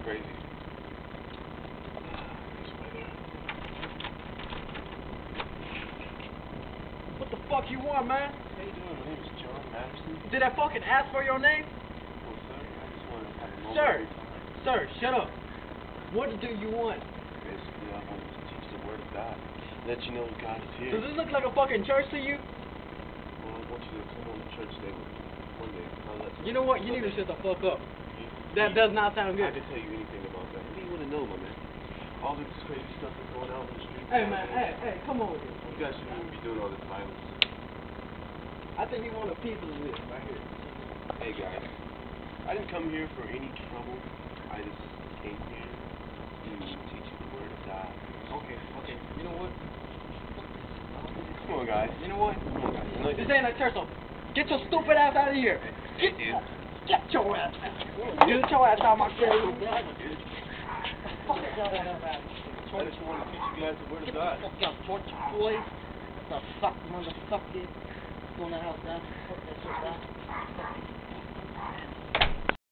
crazy. What the fuck you want, man? How you doing? My name is John Madison. Did I fucking ask for your name? Well, sir, I just want to have a moment Sir, of your time. sir, shut up. What do you want? Basically, I wanted to teach the word of God. Let you know God is here. Does this look like a fucking church to you? Well, I want you to come on to church day with me. One day. I'll let You know what? You need to shut the fuck up. You- That does not sound I good. can tell you anything about that. What do you want to know, my man? All this crazy stuff that's going on in the streets. Hey, man, hey, come on here. You guys shouldn't even be doing all this violence. I think you want a piece of this right here. Hey, guys. I didn't come here for any trouble. I just came here to teach you the word of God. Okay. You know what? Come on, guys. You know what? Come on, guys. This ain't a church, so get your stupid ass out of here. Hey, dude. Get your ass out. Get your ass out of my face. Fuck your ass out. I just want to teach you guys the word of God. Fuck your church, boy. What the fuck, motherfucker? Going out, that. Fuck that shit, that.